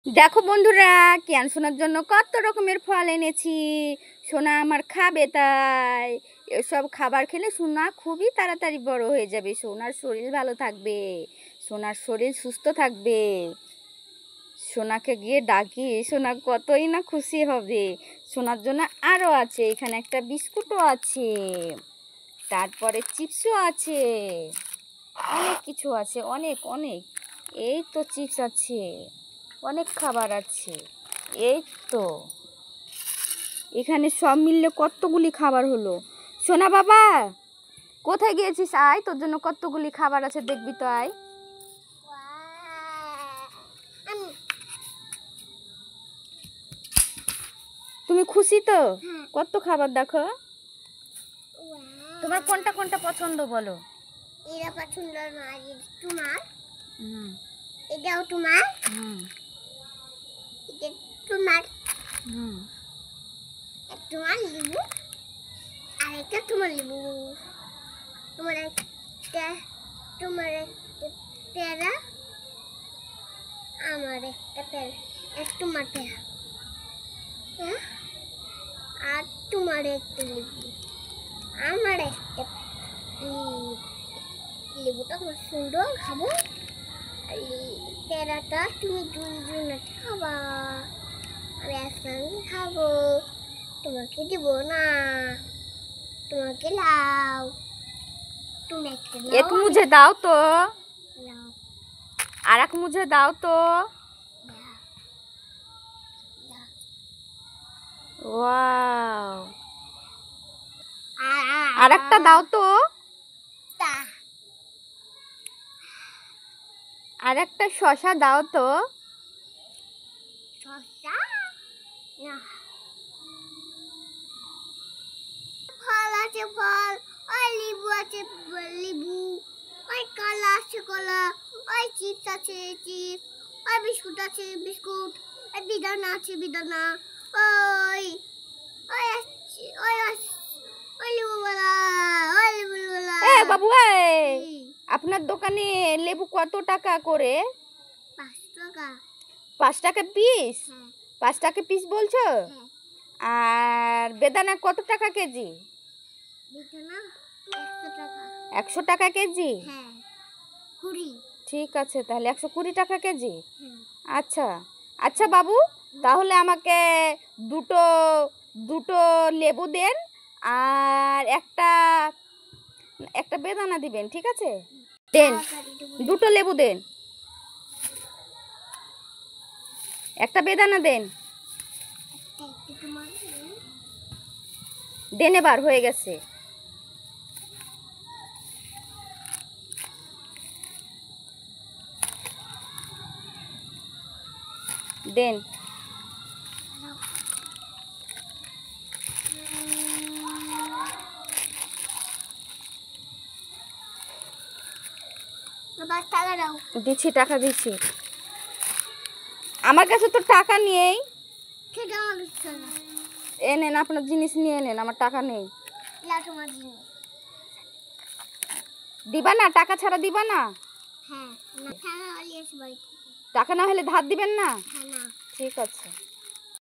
দেখো বন্ধুরা, কেন সোনার জন্য কত রকমের ফল এনেছি। সোনা আমার খাবে, তাই এসব খাবার খেলে সোনা খুবই তাড়াতাড়ি বড় হয়ে যাবে। সোনার শরীর ভালো থাকবে, সোনার শরীর সুস্থ থাকবে। সোনাকে গিয়ে ডাকি, সোনা কতই না খুশি হবে। সোনার জন্য আরও আছে, এখানে একটা বিস্কুটও আছে, তারপরে চিপসও আছে, অনেক কিছু আছে, অনেক অনেক। এই তো চিপস আছে, অনেক খাবার আছে। এই তো এখানে সব মিললে কতগুলি খাবার হলো। সোনা বাবা, কোথায় গিয়েছিস? আয়, তোর জন্য কতগুলি খাবার আছে, দেখবি তো, আয়। তুমি খুশি তো? কত খাবার দেখো। তোমার কোনটা কোনটা পছন্দ বলো? এটা পছন্দ না, তোমার। এটাও তোমার। এটা তোমার। তোমার লেবু, আর এটা তোমার লেবু। তোমার একটা, তোমার একটা পেয়ারা, আমার একটা পেয়ারা, এক তোমার পেয়ারা, হ্যাঁ? আর তোমার একটা লেবু, আমার একটা লেবুটা খুব সুন্দর খাবো। আর পেয়ারাটা তুমি দুইজনে খাবা, আমি একসঙ্গে খাবো। তোমাকে দিব না, তোমাকে লাও। তুমি একটা এক মুঝে দাও তো, লাও। আর এক মুঝে দাও তো। ওয়াও, আর একটা দাও তো। আর একটা শশা দাও তো। শশা না, ফল আছে ফল, ওই লেবু আছে লেবু, ওই কলা আছে কলা, ওই চিপস আছে চিপস, ওই বিস্কুট আছে বিস্কুট, ওই বেদানা আছে বেদানা, ওই ওই ওই ওই লেবুওয়ালা, ওই লেবুওয়ালা। এ বাবু, আপনার দোকানে লেবু কত টাকা করে? 5 টাকা। 5 টাকা পিস? হ্যাঁ। 5 টাকা পিস বলছো? হ্যাঁ। আর বেদানা কত টাকা কেজি? বেদানা 100 টাকা। 100 টাকা কেজি? হ্যাঁ। 20। ঠিক আছে, তাহলে 120 টাকা কেজি। হ্যাঁ। আচ্ছা আচ্ছা বাবু, তাহলে আমাকে দুটো দুটো লেবু দেন, আর একটা একটা বেদানা দিবেন, ঠিক আছে? দেন, দুটো লেবু দেন, একটা বেদানা দেন। দেন, এবার হয়ে গেছে। দেন। দিচ্ছি, টাকা দিচ্ছি। আমার কাছে তো টাকা নেই। এ নেন, আপনার জিনিস নিয়ে নেন, আমার টাকা নেই। দিবা না? টাকা ছাড়া দিবা না? টাকা না হলে ধার দিবেন না? ঠিক আছে।